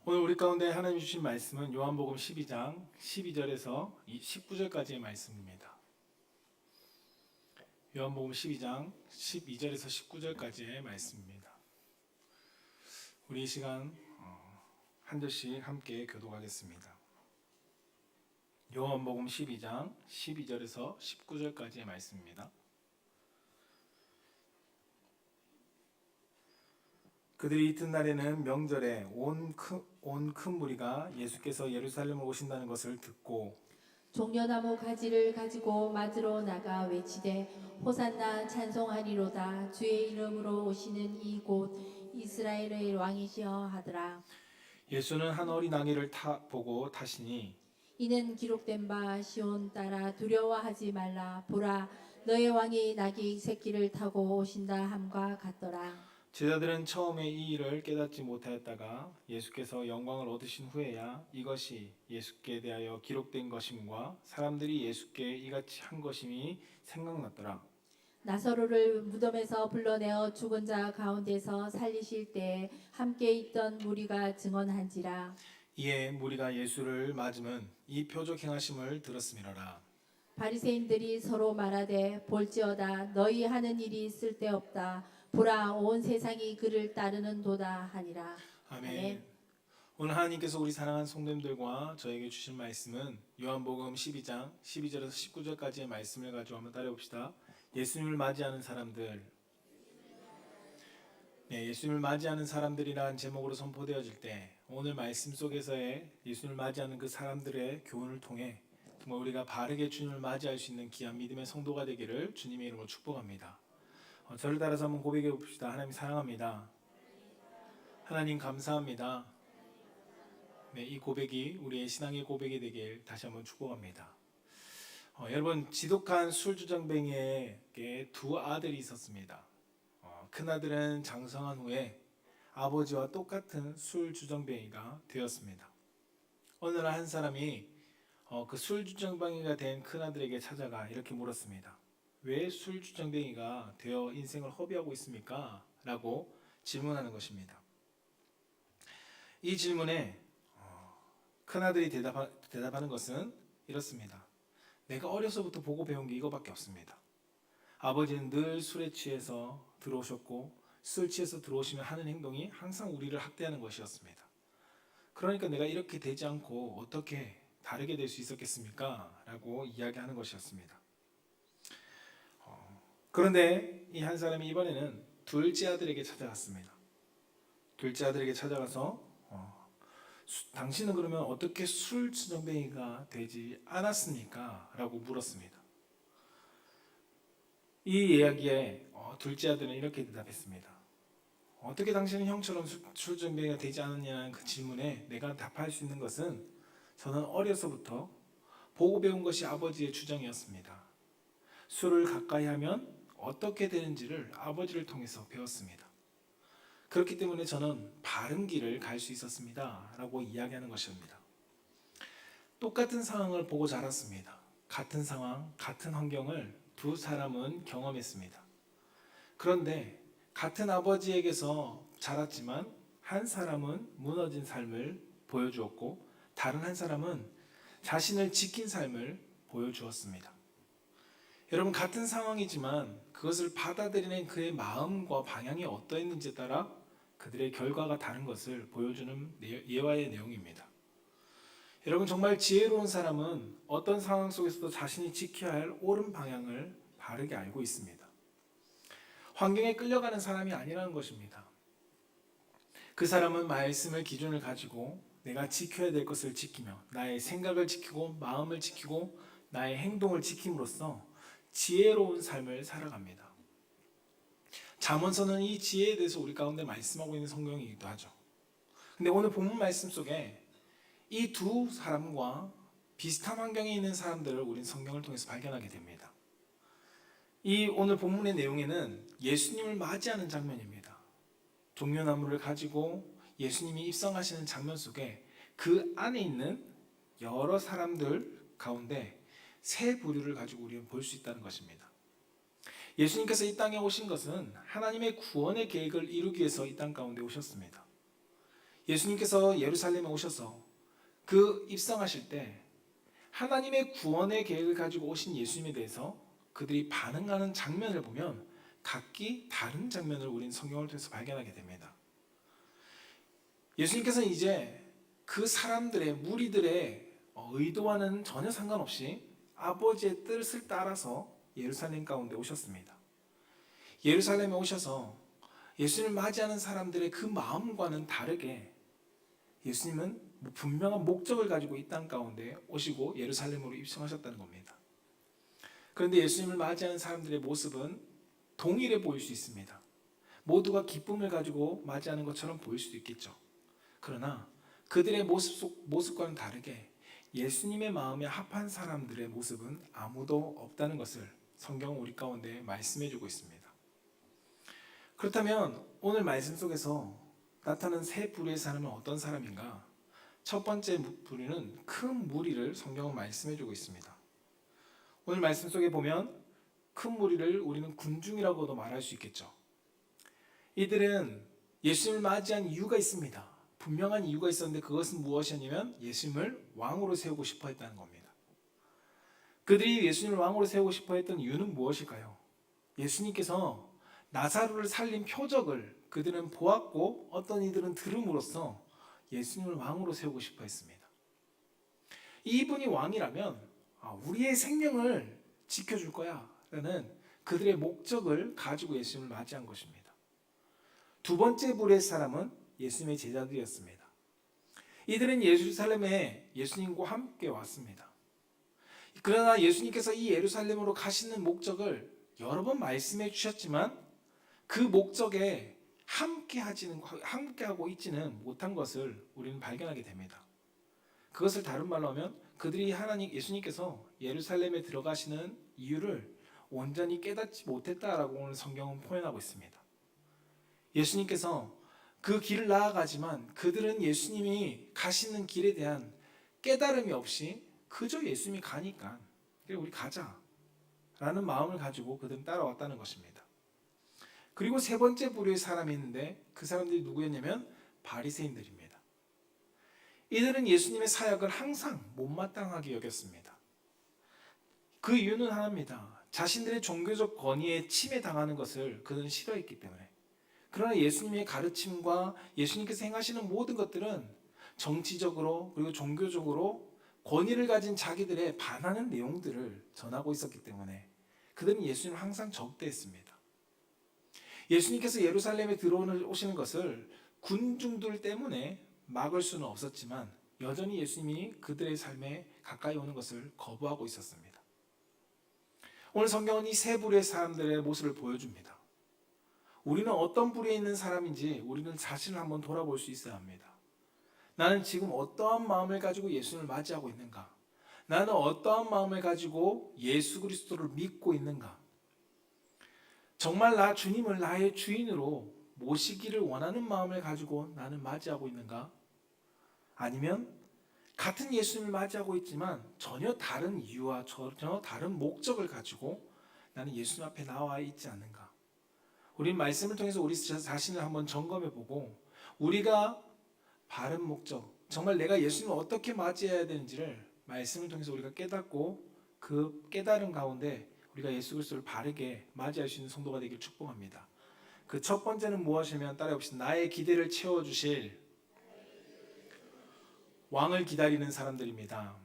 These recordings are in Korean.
오늘 우리 가운데 하나님 주신 말씀은 요한복음 12장 12절에서 19절까지의 말씀입니다. 요한복음 12장 12절에서 19절까지의 말씀입니다. 우리 이 시간 한 절씩 함께 교독하겠습니다. 요한복음 12장 12절에서 19절까지의 말씀입니다. 그들이 이튿날에는 명절에 온 큰 무리가 예수께서 예루살렘을 오신다는 것을 듣고 종려나무 가지를 가지고 맞으러 나가 외치되 호산나 찬송하리로다 주의 이름으로 오시는 이곳 이스라엘의 왕이시여 하더라. 예수는 한 어린 아기를 보고 타시니 이는 기록된 바 시온 따라 두려워하지 말라 보라 너의 왕이 나귀 새끼를 타고 오신다 함과 같더라. 제자들은 처음에 이 일을 깨닫지 못하였다가 예수께서 영광을 얻으신 후에야 이것이 예수께 대하여 기록된 것임과 사람들이 예수께 이같이 한 것임이 생각났더라. 나사로를 무덤에서 불러내어 죽은 자 가운데서 살리실 때에 함께 있던 무리가 증언한지라. 이에 무리가 예수를 맞으면 이 표적 행하심을 들었음이로라. 바리새인들이 서로 말하되 볼지어다 너희 하는 일이 쓸데없다. 보라 온 세상이 그를 따르는도다 하니라. 아멘. 오늘 하나님께서 우리 사랑하는 성도님들과 저에게 주신 말씀은 요한복음 12장 12절에서 19절까지의 말씀을 가지고 한번 따라해봅시다. 예수님을 맞이하는 사람들. 예수님을 맞이하는 사람들이라는 제목으로 선포되어질 때 오늘 말씀 속에서의 예수님을 맞이하는 그 사람들의 교훈을 통해 정말 우리가 바르게 주님을 맞이할 수 있는 귀한 믿음의 성도가 되기를 주님의 이름으로 축복합니다. 저를 따라서 한번 고백해 봅시다. 하나님 사랑합니다. 하나님 감사합니다. 이 고백이 우리의 신앙의 고백이 되길 다시 한번 축복합니다. 여러분 지독한 술주정뱅이에게 두 아들이 있었습니다. 큰아들은 장성한 후에 아버지와 똑같은 술주정뱅이가 되었습니다. 어느 날 한 사람이 그 술주정뱅이가 된 큰아들에게 찾아가 이렇게 물었습니다. 왜 술주정뱅이가 되어 인생을 허비하고 있습니까? 라고 질문하는 것입니다. 이 질문에 큰아들이 대답하는 것은 이렇습니다. 내가 어려서부터 보고 배운 게 이거밖에 없습니다. 아버지는 늘 술에 취해서 들어오셨고 술 취해서 들어오시면 하는 행동이 항상 우리를 학대하는 것이었습니다. 그러니까 내가 이렇게 되지 않고 어떻게 다르게 될 수 있었겠습니까? 라고 이야기하는 것이었습니다. 그런데 이 한 사람이 이번에는 둘째 아들에게 찾아갔습니다. 둘째 아들에게 찾아가서 당신은 그러면 어떻게 술주정뱅이가 되지 않았습니까? 라고 물었습니다. 이 이야기에 둘째 아들은 이렇게 대답했습니다. 어떻게 당신은 형처럼 술주정뱅이가 되지 않았냐는 그 질문에 내가 답할 수 있는 것은 저는 어려서부터 보고 배운 것이 아버지의 주장이었습니다. 술을 가까이 하면 어떻게 되는지를 아버지를 통해서 배웠습니다. 그렇기 때문에 저는 바른 길을 갈 수 있었습니다. 라고 이야기하는 것입니다. 똑같은 상황을 보고 자랐습니다. 같은 상황, 같은 환경을 두 사람은 경험했습니다. 그런데 같은 아버지에게서 자랐지만 한 사람은 무너진 삶을 보여주었고 다른 한 사람은 자신을 지킨 삶을 보여주었습니다. 여러분 같은 상황이지만 그것을 받아들이는 그의 마음과 방향이 어떠했는지에 따라 그들의 결과가 다른 것을 보여주는 예화의 내용입니다. 여러분 정말 지혜로운 사람은 어떤 상황 속에서도 자신이 지켜야 할 옳은 방향을 바르게 알고 있습니다. 환경에 끌려가는 사람이 아니라는 것입니다. 그 사람은 말씀을 기준을 가지고 내가 지켜야 될 것을 지키며 나의 생각을 지키고 마음을 지키고 나의 행동을 지킴으로써 지혜로운 삶을 살아갑니다. 잠언서는 이 지혜에 대해서 우리 가운데 말씀하고 있는 성경이기도 하죠. 근데 오늘 본문 말씀 속에 이 두 사람과 비슷한 환경에 있는 사람들을 우리는 성경을 통해서 발견하게 됩니다. 이 오늘 본문의 내용에는 예수님을 맞이하는 장면입니다. 종려나무를 가지고 예수님이 입성하시는 장면 속에 그 안에 있는 여러 사람들 가운데 세 부류를 가지고 우리는 볼 수 있다는 것입니다. 예수님께서 이 땅에 오신 것은 하나님의 구원의 계획을 이루기 위해서 이 땅 가운데 오셨습니다. 예수님께서 예루살렘에 오셔서 그 입성하실 때 하나님의 구원의 계획을 가지고 오신 예수님에 대해서 그들이 반응하는 장면을 보면 각기 다른 장면을 우리는 성경을 통해서 발견하게 됩니다. 예수님께서는 이제 그 사람들의 무리들의 의도와는 전혀 상관없이 아버지의 뜻을 따라서 예루살렘 가운데 오셨습니다. 예루살렘에 오셔서 예수님을 맞이하는 사람들의 그 마음과는 다르게 예수님은 분명한 목적을 가지고 이 땅 가운데 오시고 예루살렘으로 입성하셨다는 겁니다. 그런데 예수님을 맞이하는 사람들의 모습은 동일해 보일 수 있습니다. 모두가 기쁨을 가지고 맞이하는 것처럼 보일 수도 있겠죠. 그러나 그들의 모습과는 다르게 예수님의 마음에 합한 사람들의 모습은 아무도 없다는 것을 성경은 우리 가운데 말씀해 주고 있습니다. 그렇다면 오늘 말씀 속에서 나타난 세 부류의 사람은 어떤 사람인가? 첫 번째 부류는 큰 무리를 성경은 말씀해 주고 있습니다. 오늘 말씀 속에 보면 큰 무리를 우리는 군중이라고도 말할 수 있겠죠. 이들은 예수님을 맞이한 이유가 있습니다. 분명한 이유가 있었는데 그것은 무엇이었냐면 예수님을 왕으로 세우고 싶어 했다는 겁니다. 그들이 예수님을 왕으로 세우고 싶어 했던 이유는 무엇일까요? 예수님께서 나사로를 살린 표적을 그들은 보았고 어떤 이들은 들음으로써 예수님을 왕으로 세우고 싶어 했습니다. 이분이 왕이라면 우리의 생명을 지켜줄 거야 라는 그들의 목적을 가지고 예수님을 맞이한 것입니다. 두 번째 부류의 사람은 예수님의 제자들이었습니다. 이들은 예루살렘에 예수님과 함께 왔습니다. 그러나 예수님께서 이 예루살렘으로 가시는 목적을 여러 번 말씀해 주셨지만 그 목적에 함께하고 있지는 못한 것을 우리는 발견하게 됩니다. 그것을 다른 말로 하면 그들이 예수님께서 예루살렘에 들어가시는 이유를 온전히 깨닫지 못했다라고 오늘 성경은 표현하고 있습니다. 예수님께서 그 길을 나아가지만 그들은 예수님이 가시는 길에 대한 깨달음이 없이 그저 예수님이 가니까 그래 우리 가자 라는 마음을 가지고 그들은 따라왔다는 것입니다. 그리고 세 번째 부류의 사람이 있는데 그 사람들이 누구였냐면 바리새인들입니다. 이들은 예수님의 사역을 항상 못마땅하게 여겼습니다. 그 이유는 하나입니다. 자신들의 종교적 권위에 침해당하는 것을 그들은 싫어했기 때문에. 그러나 예수님의 가르침과 예수님께서 행하시는 모든 것들은 정치적으로 그리고 종교적으로 권위를 가진 자기들의 반하는 내용들을 전하고 있었기 때문에 그들은 예수님을 항상 적대했습니다. 예수님께서 예루살렘에 들어오시는 것을 군중들 때문에 막을 수는 없었지만 여전히 예수님이 그들의 삶에 가까이 오는 것을 거부하고 있었습니다. 오늘 성경은 이 세 부류의 사람들의 모습을 보여줍니다. 우리는 어떤 부류에 있는 사람인지 우리는 자신을 한번 돌아볼 수 있어야 합니다. 나는 지금 어떠한 마음을 가지고 예수님을 맞이하고 있는가? 나는 어떠한 마음을 가지고 예수 그리스도를 믿고 있는가? 정말 나 주님을 나의 주인으로 모시기를 원하는 마음을 가지고 나는 맞이하고 있는가? 아니면 같은 예수님을 맞이하고 있지만 전혀 다른 이유와 전혀 다른 목적을 가지고 나는 예수님 앞에 나와 있지 않는가? 우리는 말씀을 통해서 우리 자신을 한번 점검해 보고 우리가 바른 목적, 정말 내가 예수님을 어떻게 맞이해야 되는지를 말씀을 통해서 우리가 깨닫고 그 깨달음 가운데 우리가 예수 그리스도를 바르게 맞이할 수 있는 성도가 되길 축복합니다. 그 첫 번째는 무엇이면 따라해 봅시다. 나의 기대를 채워주실 왕을 기다리는 사람들입니다.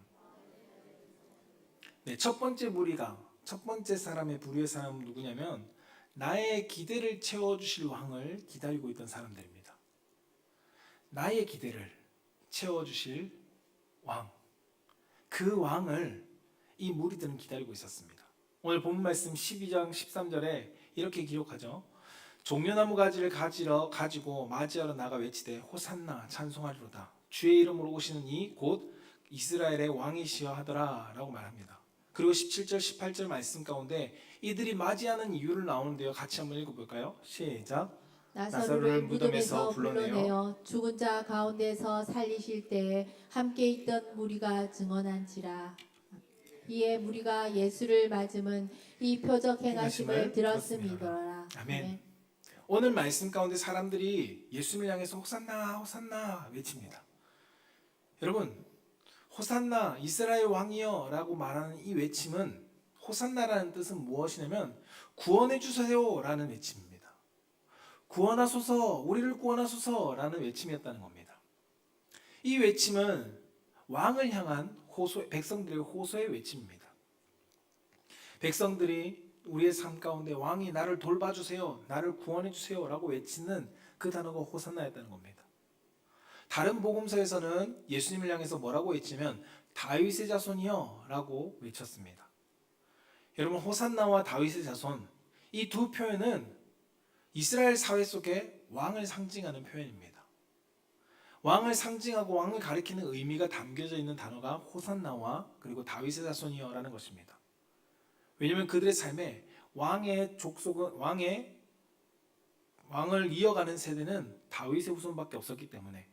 네, 첫 번째 사람의 부류의 사람은 누구냐면 나의 기대를 채워주실 왕을 기다리고 있던 사람들입니다. 나의 기대를 채워주실 왕, 그 왕을 이 무리들은 기다리고 있었습니다. 오늘 본문 말씀 12장 13절에 이렇게 기록하죠. 종려나무 가지를 가지고 맞이하러 나가 외치되 호산나 찬송하리로다. 주의 이름으로 오시는 이 곧 이스라엘의 왕이시여 하더라 라고 말합니다. 그리고 17절 18절 말씀 가운데 이들이 맞이하는 이유를 나오는데요. 같이 한번 읽어볼까요? 시작. 나사로를 무덤에서 불러내어 죽은 자 가운데서 살리실 때에 함께 있던 무리가 증언한지라. 이에 무리가 예수를 맞음은 이 표적 행하심을 들었음이더라. 아멘. 오늘 말씀 가운데 사람들이 예수님을 향해서 호산나 호산나 외칩니다. 여러분, 호산나 이스라엘 왕이여 라고 말하는 이 외침은, 호산나라는 뜻은 무엇이냐면 구원해 주세요 라는 외침입니다. 구원하소서, 우리를 구원하소서 라는 외침이었다는 겁니다. 이 외침은 왕을 향한 백성들의 호소의 외침입니다. 백성들이 우리의 삶 가운데 왕이 나를 돌봐주세요, 나를 구원해주세요 라고 외치는 그 단어가 호산나였다는 겁니다. 다른 복음서에서는 예수님을 향해서 뭐라고 외치면 다윗의 자손이여 라고 외쳤습니다. 여러분, 호산나와 다윗의 자손, 이 두 표현은 이스라엘 사회 속에 왕을 상징하는 표현입니다. 왕을 상징하고 왕을 가리키는 의미가 담겨져 있는 단어가 호산나와 그리고 다윗의 자손이여 라는 것입니다. 왜냐하면 그들의 삶에 왕의 족속은 왕을 이어가는 세대는 다윗의 후손밖에 없었기 때문에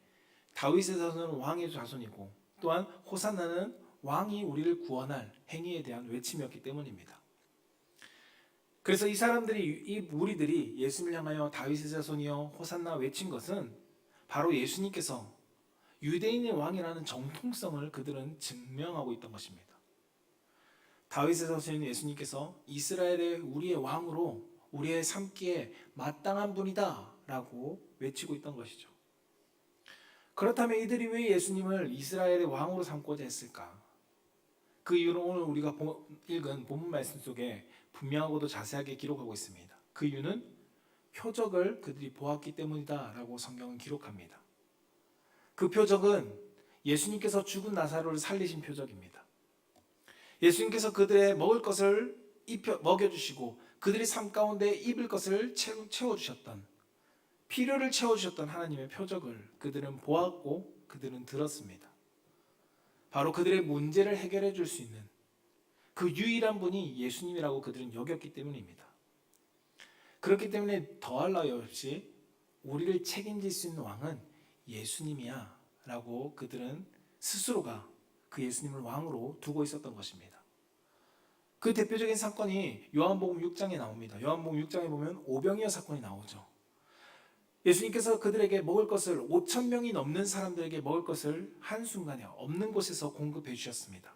다윗의 자손은 왕의 자손이고, 또한 호산나는 왕이 우리를 구원할 행위에 대한 외침이었기 때문입니다. 그래서 이 사람들이, 이 무리들이 예수님을 향하여 다윗의 자손이여 호산나 외친 것은 바로 예수님께서 유대인의 왕이라는 정통성을 그들은 증명하고 있던 것입니다. 다윗의 자손인 예수님께서 이스라엘의 우리의 왕으로 우리의 삶기에 마땅한 분이다 라고 외치고 있던 것이죠. 그렇다면 이들이 왜 예수님을 이스라엘의 왕으로 삼고자 했을까? 그 이유는 오늘 우리가 읽은 본문 말씀 속에 분명하고도 자세하게 기록하고 있습니다. 그 이유는 표적을 그들이 보았기 때문이다 라고 성경은 기록합니다. 그 표적은 예수님께서 죽은 나사로를 살리신 표적입니다. 예수님께서 그들의 먹을 것을 먹여주시고 그들의 삶 가운데 입을 것을 채워주셨던, 필요를 채워주셨던 하나님의 표적을 그들은 보았고 그들은 들었습니다. 바로 그들의 문제를 해결해 줄 수 있는 그 유일한 분이 예수님이라고 그들은 여겼기 때문입니다. 그렇기 때문에 더할 나위 없이 우리를 책임질 수 있는 왕은 예수님이야 라고 그들은 스스로가 그 예수님을 왕으로 두고 있었던 것입니다. 그 대표적인 사건이 요한복음 6장에 나옵니다. 요한복음 6장에 보면 오병이어 사건이 나오죠. 예수님께서 그들에게 먹을 것을, 5,000명이 넘는 사람들에게 먹을 것을 한순간에 없는 곳에서 공급해 주셨습니다.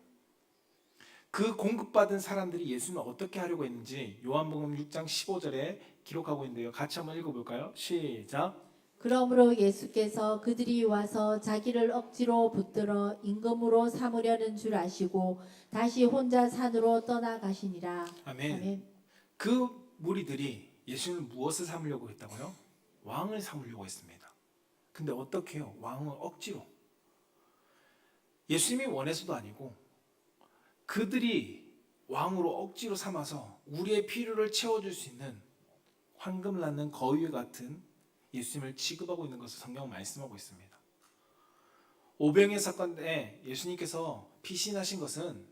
그 공급받은 사람들이 예수님을 어떻게 하려고 했는지 요한복음 6장 15절에 기록하고 있는데요. 같이 한번 읽어볼까요? 시작. 그러므로 예수께서 그들이 와서 자기를 억지로 붙들어 임금으로 삼으려는 줄 아시고 다시 혼자 산으로 떠나가시니라. 아멘. 아멘. 그 무리들이 예수님을 무엇을 삼으려고 했다고요? 왕을 삼으려고 했습니다. 근데 어떻게 해요? 왕을 억지로. 예수님이 원해서도 아니고 그들이 왕으로 억지로 삼아서 우리의 필요를 채워줄 수 있는 황금 낳는 거위 같은 예수님을 취급하고 있는 것을 성경은 말씀하고 있습니다. 오병이어 사건에 예수님께서 피신하신 것은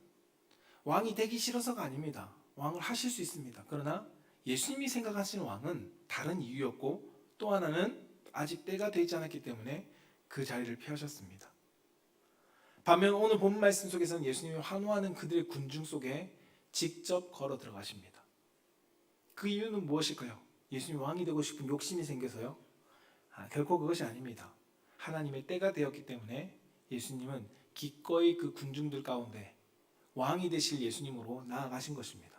왕이 되기 싫어서가 아닙니다. 왕을 하실 수 있습니다. 그러나 예수님이 생각하시는 왕은 다른 이유였고, 또 하나는 아직 때가 되지 않았기 때문에 그 자리를 피하셨습니다. 반면 오늘 본문 말씀 속에서는 예수님이 환호하는 그들의 군중 속에 직접 걸어 들어가십니다. 그 이유는 무엇일까요? 예수님이 왕이 되고 싶은 욕심이 생겨서요? 결코 그것이 아닙니다. 하나님의 때가 되었기 때문에 예수님은 기꺼이 그 군중들 가운데 왕이 되실 예수님으로 나아가신 것입니다.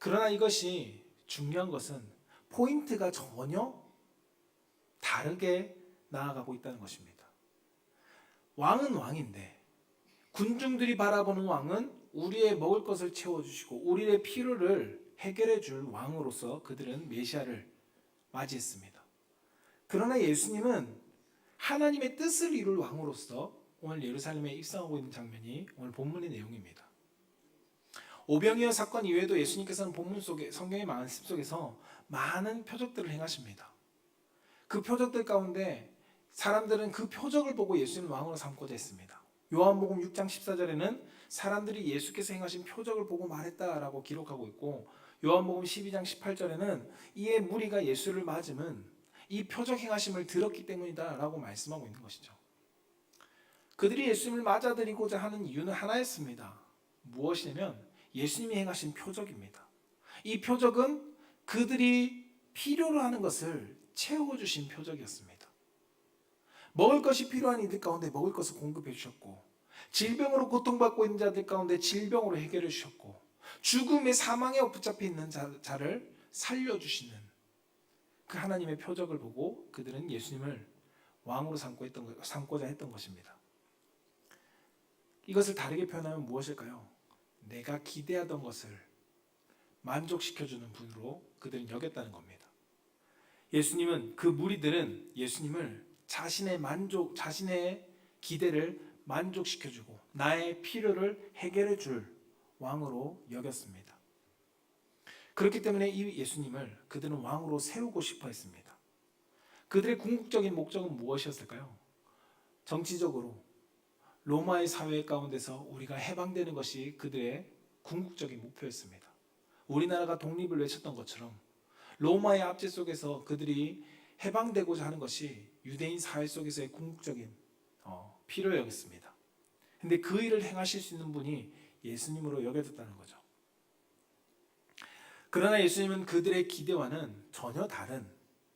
그러나 이것이 중요한 것은 포인트가 전혀 다르게 나아가고 있다는 것입니다. 왕은 왕인데 군중들이 바라보는 왕은 우리의 먹을 것을 채워주시고 우리의 필요를 해결해 줄 왕으로서 그들은 메시아를 맞이했습니다. 그러나 예수님은 하나님의 뜻을 이룰 왕으로서 오늘 예루살렘에 입성하고 있는 장면이 오늘 본문의 내용입니다. 오병이어 사건 이외에도 예수님께서는 본문 속에, 성경의 말씀 속에서 많은 표적들을 행하십니다. 그 표적들 가운데 사람들은 그 표적을 보고 예수님을 왕으로 삼고자 했습니다. 요한복음 6장 14절에는 사람들이 예수께서 행하신 표적을 보고 말했다라고 기록하고 있고, 요한복음 12장 18절에는 이에 무리가 예수를 맞음은 이 표적 행하심을 들었기 때문이다 라고 말씀하고 있는 것이죠. 그들이 예수님을 맞아들이고자 하는 이유는 하나였습니다. 무엇이냐면 예수님이 행하신 표적입니다. 이 표적은 그들이 필요로 하는 것을 채워주신 표적이었습니다. 먹을 것이 필요한 이들 가운데 먹을 것을 공급해 주셨고, 질병으로 고통받고 있는 자들 가운데 질병으로 해결해 주셨고, 죽음의 사망에 붙잡혀 있는 자를 살려주시는 그 하나님의 표적을 보고 그들은 예수님을 왕으로 삼고자 했던 것입니다. 이것을 다르게 표현하면 무엇일까요? 내가 기대하던 것을 만족시켜주는 분으로 그들은 여겼다는 겁니다. 예수님은, 그 무리들은 예수님을 자신의 기대를 만족시켜주고 나의 필요를 해결해 줄 왕으로 여겼습니다. 그렇기 때문에 이 예수님을 그들은 왕으로 세우고 싶어 했습니다. 그들의 궁극적인 목적은 무엇이었을까요? 정치적으로 로마의 사회 가운데서 우리가 해방되는 것이 그들의 궁극적인 목표였습니다. 우리나라가 독립을 외쳤던 것처럼 로마의 압제 속에서 그들이 해방되고자 하는 것이 유대인 사회 속에서의 궁극적인 필요였습니다. 근데 그 일을 행하실 수 있는 분이 예수님으로 여겨졌다는 거죠. 그러나 예수님은 그들의 기대와는 전혀 다른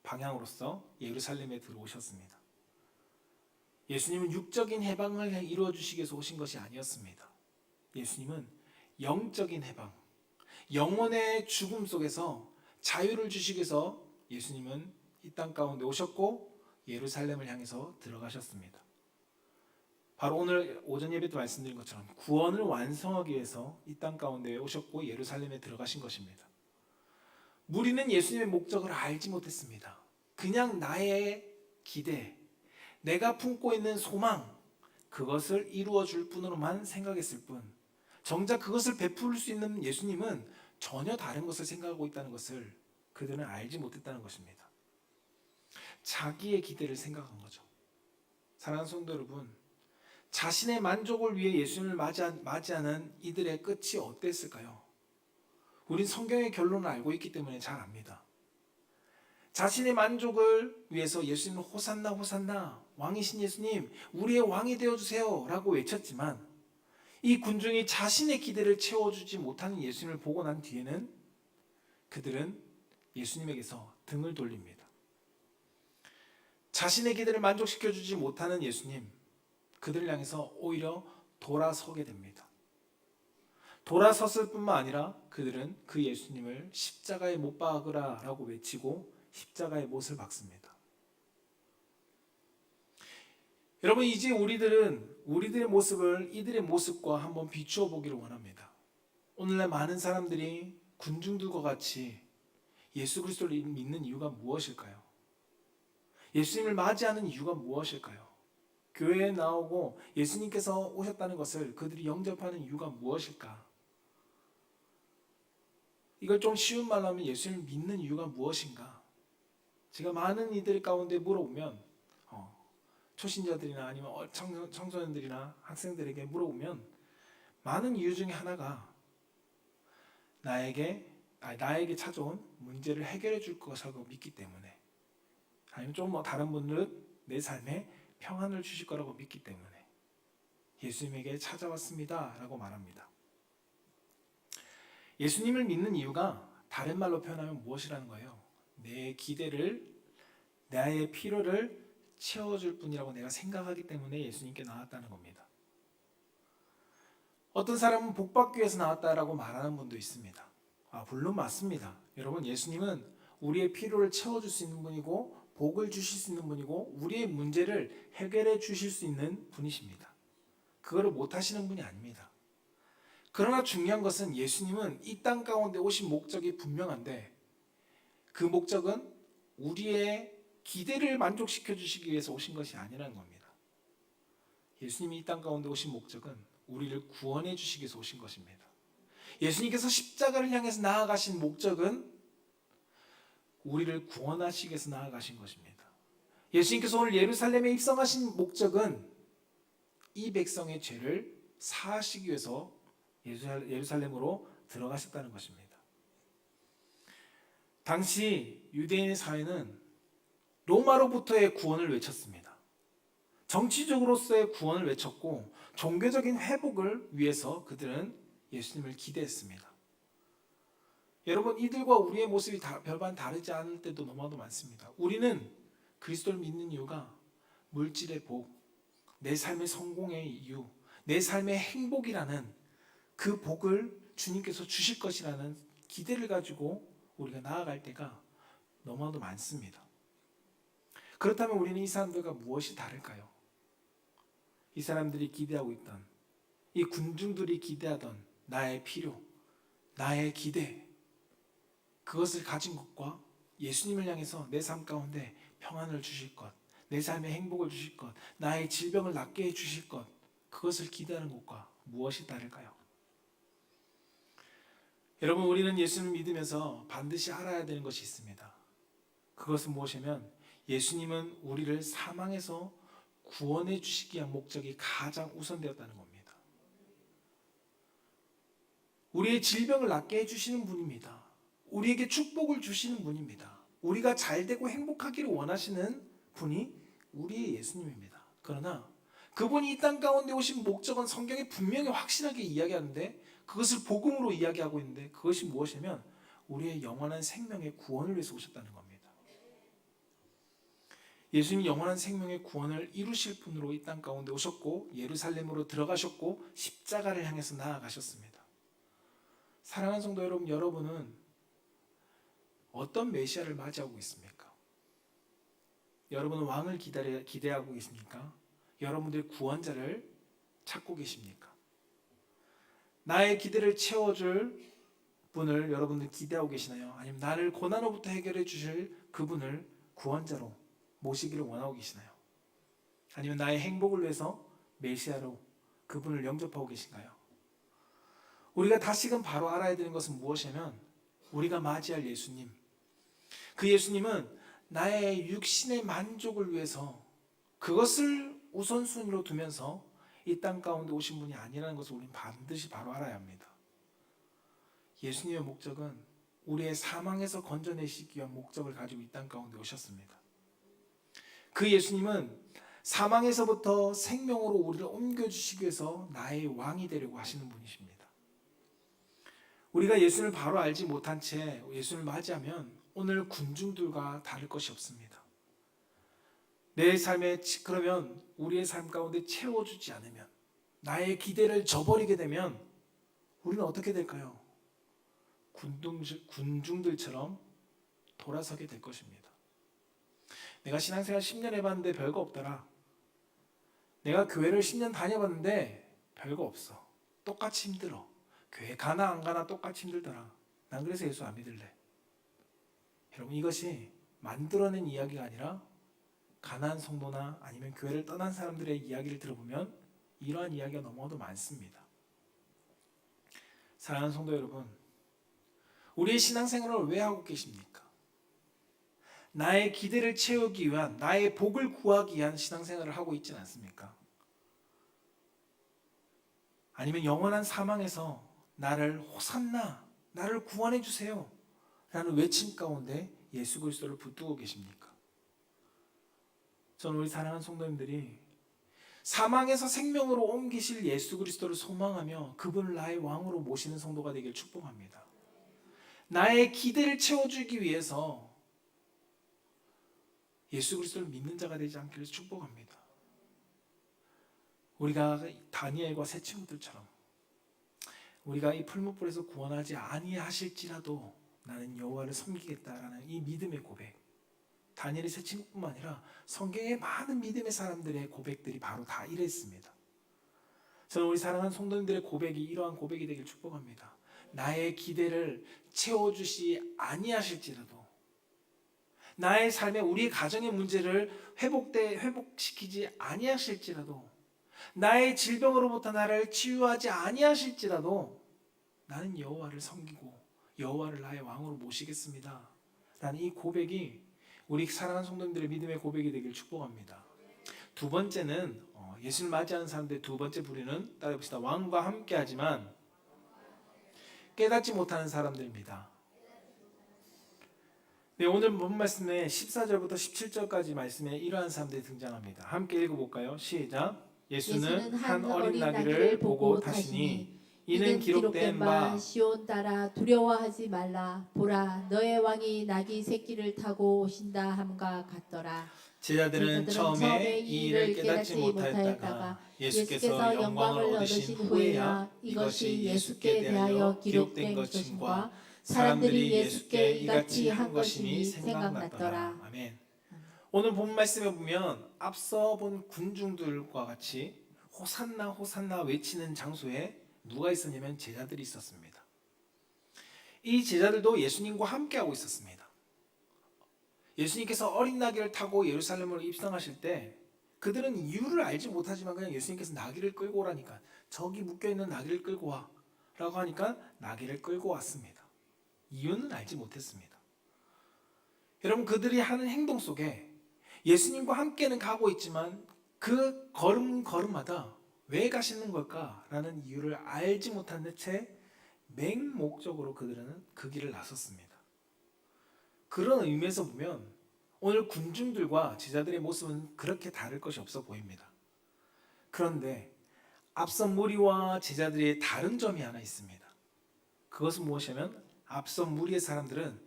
방향으로서 예루살렘에 들어오셨습니다. 예수님은 육적인 해방을 이루어 주시기 위해서 오신 것이 아니었습니다. 예수님은 영적인 해방, 영혼의 죽음 속에서 자유를 주시기 위해서 예수님은 이 땅 가운데 오셨고 예루살렘을 향해서 들어가셨습니다. 바로 오늘 오전 예배 때 말씀드린 것처럼 구원을 완성하기 위해서 이 땅 가운데 오셨고 예루살렘에 들어가신 것입니다. 무리는 예수님의 목적을 알지 못했습니다. 그냥 나의 기대, 내가 품고 있는 소망, 그것을 이루어 줄 뿐으로만 생각했을 뿐, 정작 그것을 베풀 수 있는 예수님은 전혀 다른 것을 생각하고 있다는 것을 그들은 알지 못했다는 것입니다. 자기의 기대를 생각한 거죠. 사랑하는 성도 여러분, 자신의 만족을 위해 예수님을 맞이하는 이들의 끝이 어땠을까요? 우린 성경의 결론을 알고 있기 때문에 잘 압니다. 자신의 만족을 위해서 예수님은 호산나 호산나, 왕이신 예수님 우리의 왕이 되어주세요 라고 외쳤지만, 이 군중이 자신의 기대를 채워주지 못하는 예수님을 보고 난 뒤에는 그들은 예수님에게서 등을 돌립니다. 자신의 기대를 만족시켜주지 못하는 예수님, 그들을 향해서 오히려 돌아서게 됩니다. 돌아섰을 뿐만 아니라 그들은 그 예수님을 십자가에 못 박으라 라고 외치고 십자가의 못을 박습니다. 여러분, 이제 우리들의 모습을 이들의 모습과 한번 비추어 보기를 원합니다. 오늘날 많은 사람들이 군중들과 같이 예수 그리스도를 믿는 이유가 무엇일까요? 예수님을 맞이하는 이유가 무엇일까요? 교회에 나오고 예수님께서 오셨다는 것을 그들이 영접하는 이유가 무엇일까? 이걸 좀 쉬운 말로 하면 예수님을 믿는 이유가 무엇인가? 제가 많은 이들 가운데 물어보면 초신자들이나 아니면 청소년들이나 학생들에게 물어보면 많은 이유 중에 하나가 나에게 찾아온 문제를 해결해 줄 것이라고 믿기 때문에, 아니면 좀 다른 분들은 내 삶에 평안을 주실 거라고 믿기 때문에 예수님에게 찾아왔습니다 라고 말합니다. 예수님을 믿는 이유가 다른 말로 표현하면 무엇이라는 거예요? 내 기대를, 나의 필요를 채워줄 뿐이라고 내가 생각하기 때문에 예수님께 나왔다는 겁니다. 어떤 사람은 복받기 위해서 나왔다라고 말하는 분도 있습니다. 물론 맞습니다. 여러분, 예수님은 우리의 필요를 채워줄 수 있는 분이고 복을 주실 수 있는 분이고 우리의 문제를 해결해 주실 수 있는 분이십니다. 그거를 못하시는 분이 아닙니다. 그러나 중요한 것은 예수님은 이 땅 가운데 오신 목적이 분명한데, 그 목적은 우리의 기대를 만족시켜 주시기 위해서 오신 것이 아니라는 겁니다. 예수님이 이 땅 가운데 오신 목적은 우리를 구원해 주시기 위해서 오신 것입니다. 예수님께서 십자가를 향해서 나아가신 목적은 우리를 구원하시기 위해서 나아가신 것입니다. 예수님께서 오늘 예루살렘에 입성하신 목적은 이 백성의 죄를 사하시기 위해서 예루살렘으로 들어가셨다는 것입니다. 당시 유대인의 사회는 로마로부터의 구원을 외쳤습니다. 정치적으로서의 구원을 외쳤고 종교적인 회복을 위해서 그들은 예수님을 기대했습니다. 여러분, 이들과 우리의 모습이 별반 다르지 않을 때도 너무나도 많습니다. 우리는 그리스도를 믿는 이유가 물질의 복, 내 삶의 성공의 이유, 내 삶의 행복이라는 그 복을 주님께서 주실 것이라는 기대를 가지고 우리가 나아갈 때가 너무나도 많습니다. 그렇다면 우리는 이 사람들과 무엇이 다를까요? 이 사람들이 기대하고 있던, 이 군중들이 기대하던 나의 필요, 나의 기대, 그것을 가진 것과 예수님을 향해서 내 삶 가운데 평안을 주실 것, 내 삶에 행복을 주실 것, 나의 질병을 낫게 해 주실 것, 그것을 기대하는 것과 무엇이 다를까요? 여러분, 우리는 예수님을 믿으면서 반드시 알아야 되는 것이 있습니다. 그것은 무엇이냐면 예수님은 우리를 사망에서 구원해 주시기 위한 목적이 가장 우선되었다는 겁니다. 우리의 질병을 낫게 해주시는 분입니다. 우리에게 축복을 주시는 분입니다. 우리가 잘되고 행복하기를 원하시는 분이 우리의 예수님입니다. 그러나 그분이 이 땅 가운데 오신 목적은 성경에 분명히 확실하게 이야기하는데, 그것을 복음으로 이야기하고 있는데, 그것이 무엇이냐면 우리의 영원한 생명의 구원을 위해서 오셨다는 겁니다. 예수님이 영원한 생명의 구원을 이루실 분으로 이 땅 가운데 오셨고, 예루살렘으로 들어가셨고, 십자가를 향해서 나아가셨습니다. 사랑하는 성도 여러분, 여러분은 어떤 메시아를 맞이하고 있습니까? 여러분은 왕을 기대하고 계십니까? 여러분들의 구원자를 찾고 계십니까? 나의 기대를 채워줄 분을 여러분들 기대하고 계시나요? 아니면 나를 고난으로부터 해결해 주실 그분을 구원자로 모시기를 원하고 계시나요? 아니면 나의 행복을 위해서 메시아로 그분을 영접하고 계신가요? 우리가 다시금 바로 알아야 되는 것은 무엇이냐면, 우리가 맞이할 예수님, 그 예수님은 나의 육신의 만족을 위해서 그것을 우선순위로 두면서 이 땅 가운데 오신 분이 아니라는 것을 우리는 반드시 바로 알아야 합니다. 예수님의 목적은 우리의 사망에서 건져내시기 위한 목적을 가지고 이 땅 가운데 오셨습니다. 그 예수님은 사망에서부터 생명으로 우리를 옮겨주시기 위해서 나의 왕이 되려고 하시는 분이십니다. 우리가 예수님을 바로 알지 못한 채 예수님을 맞이하면 오늘 군중들과 다를 것이 없습니다. 내 삶에, 그러면 우리의 삶 가운데 채워주지 않으면, 나의 기대를 저버리게 되면 우리는 어떻게 될까요? 군중들처럼 돌아서게 될 것입니다. 내가 신앙생활 10년 해봤는데 별거 없더라. 내가 교회를 10년 다녀봤는데 별거 없어. 똑같이 힘들어. 교회 가나 안 가나 똑같이 힘들더라. 난 그래서 예수 안 믿을래. 여러분, 이것이 만들어낸 이야기가 아니라 가난한 성도나 아니면 교회를 떠난 사람들의 이야기를 들어보면 이러한 이야기가 너무나도 많습니다. 사랑하는 성도 여러분, 우리의 신앙생활을 왜 하고 계십니까? 나의 기대를 채우기 위한, 나의 복을 구하기 위한 신앙생활을 하고 있지는 않습니까? 아니면 영원한 사망에서 나를 호산나, 나를 구원해 주세요 라는 외침 가운데 예수 그리스도를 붙들고 계십니까? 저는 우리 사랑하는 성도님들이 사망에서 생명으로 옮기실 예수 그리스도를 소망하며 그분을 나의 왕으로 모시는 성도가 되길 축복합니다. 나의 기대를 채워주기 위해서 예수 그리스도를 믿는 자가 되지 않기를 축복합니다. 우리가 다니엘과 새 친구들처럼 우리가 이 풀무불에서 구원하지 아니하실지라도 나는 여호와를 섬기겠다라는 이 믿음의 고백, 다니엘의 새 친구뿐만 아니라 성경의 많은 믿음의 사람들의 고백들이 바로 다 이랬습니다. 저는 우리 사랑하는 성도님들의 고백이 이러한 고백이 되길 축복합니다. 나의 기대를 채워주시 아니하실지라도, 나의 삶에 우리 가정의 문제를 회복시키지 아니하실지라도, 나의 질병으로부터 나를 치유하지 아니하실지라도 나는 여호와를 섬기고 여호와를 나의 왕으로 모시겠습니다 라는 이 고백이 우리 사랑하는 성도님들의 믿음의 고백이 되길 축복합니다. 두 번째는 예수를 맞이하는 사람들의 두 번째 부류는, 따라해봅시다. 왕과 함께하지만 깨닫지 못하는 사람들입니다. 네, 오늘 본 말씀에 14절부터 17절까지 말씀에 이러한 사람들이 등장합니다. 함께 읽어볼까요? 시작. 예수는 한 어린 나귀를 보고 타시니 이는 기록된 바 시온 따라 두려워하지 말라. 보라, 너의 왕이 나귀 새끼를 타고 오신다 함과 같더라. 제자들은 처음에 이 일을 깨닫지 못하였다가 예수께서 영광을 얻으신 후에야 이것이 예수께 대하여 기록된 것임과 사람들이 예수께 이같이 한 것임이 생각났더라. 아멘. 오늘 본 말씀에 보면 앞서 본 군중들과 같이 호산나 호산나 외치는 장소에 누가 있었냐면 제자들이 있었습니다. 이 제자들도 예수님과 함께하고 있었습니다. 예수님께서 어린 나귀를 타고 예루살렘으로 입성하실 때 그들은 이유를 알지 못하지만 그냥 예수님께서 나귀를 끌고 오라니까, 저기 묶여있는 나귀를 끌고 와 라고 하니까 나귀를 끌고 왔습니다. 이유는 알지 못했습니다. 여러분, 그들이 하는 행동 속에 예수님과 함께는 가고 있지만 그 걸음마다 왜 가시는 걸까라는 이유를 알지 못한 채 맹목적으로 그들은 그 길을 나섰습니다. 그런 의미에서 보면 오늘 군중들과 제자들의 모습은 그렇게 다를 것이 없어 보입니다. 그런데 앞선 무리와 제자들의 다른 점이 하나 있습니다. 그것은 무엇이냐면 앞선 무리의 사람들은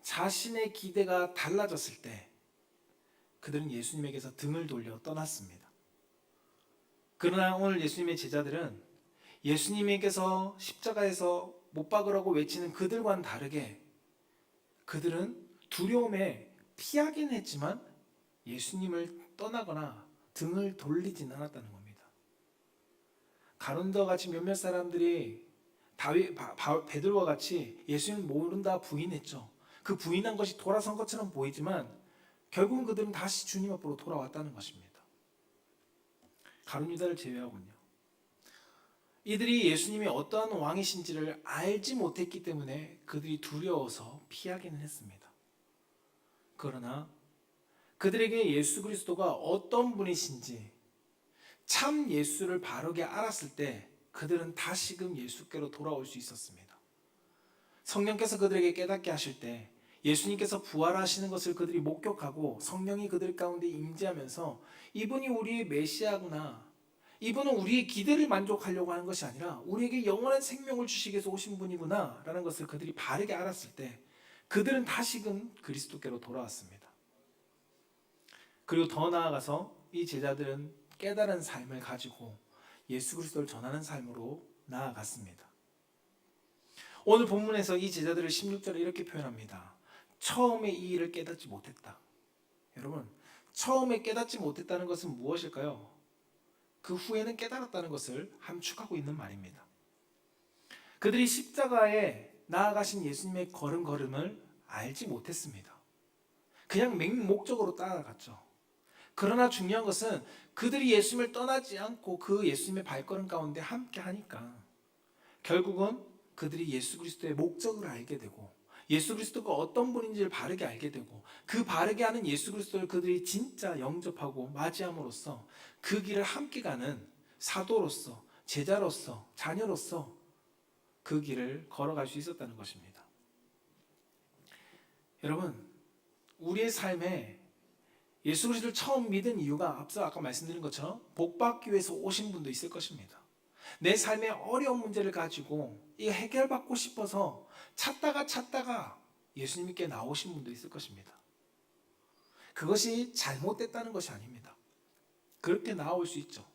자신의 기대가 달라졌을 때 그들은 예수님에게서 등을 돌려 떠났습니다. 그러나 오늘 예수님의 제자들은 예수님에게서 십자가에서 못 박으라고 외치는 그들과는 다르게 그들은 두려움에 피하긴 했지만 예수님을 떠나거나 등을 돌리지는 않았다는 겁니다. 가룟과 같이 몇몇 사람들이 베드로와 같이 예수님을 모른다 부인했죠. 그 부인한 것이 돌아선 것처럼 보이지만 결국은 그들은 다시 주님 앞으로 돌아왔다는 것입니다. 가룟 유다를 제외하군요. 이들이 예수님이 어떠한 왕이신지를 알지 못했기 때문에 그들이 두려워서 피하기는 했습니다. 그러나 그들에게 예수 그리스도가 어떤 분이신지 참 예수를 바르게 알았을 때 그들은 다시금 예수께로 돌아올 수 있었습니다. 성령께서 그들에게 깨닫게 하실 때 예수님께서 부활하시는 것을 그들이 목격하고 성령이 그들 가운데 임재하면서 이분이 우리의 메시아구나, 이분은 우리의 기대를 만족하려고 하는 것이 아니라 우리에게 영원한 생명을 주시기 위해서 오신 분이구나 라는 것을 그들이 바르게 알았을 때 그들은 다시금 그리스도께로 돌아왔습니다. 그리고 더 나아가서 이 제자들은 깨달은 삶을 가지고 예수 그리스도를 전하는 삶으로 나아갔습니다. 오늘 본문에서 이 제자들을 16절에 이렇게 표현합니다. 처음에 이 일을 깨닫지 못했다. 여러분, 처음에 깨닫지 못했다는 것은 무엇일까요? 그 후에는 깨달았다는 것을 함축하고 있는 말입니다. 그들이 십자가에 나아가신 예수님의 걸음을 알지 못했습니다. 그냥 맹목적으로 따라갔죠. 그러나 중요한 것은 그들이 예수님을 떠나지 않고 그 예수님의 발걸음 가운데 함께 하니까 결국은 그들이 예수 그리스도의 목적을 알게 되고 예수 그리스도가 어떤 분인지를 바르게 알게 되고 그 바르게 하는 예수 그리스도를 그들이 진짜 영접하고 맞이함으로써 그 길을 함께 가는 사도로서, 제자로서, 자녀로서 그 길을 걸어갈 수 있었다는 것입니다. 여러분, 우리의 삶에 예수 그리스도를 처음 믿은 이유가 앞서 아까 말씀드린 것처럼 복받기 위해서 오신 분도 있을 것입니다. 내 삶의 어려운 문제를 가지고 이거 해결받고 싶어서 찾다가 예수님께 나오신 분도 있을 것입니다. 그것이 잘못됐다는 것이 아닙니다. 그렇게 나올 수 있죠.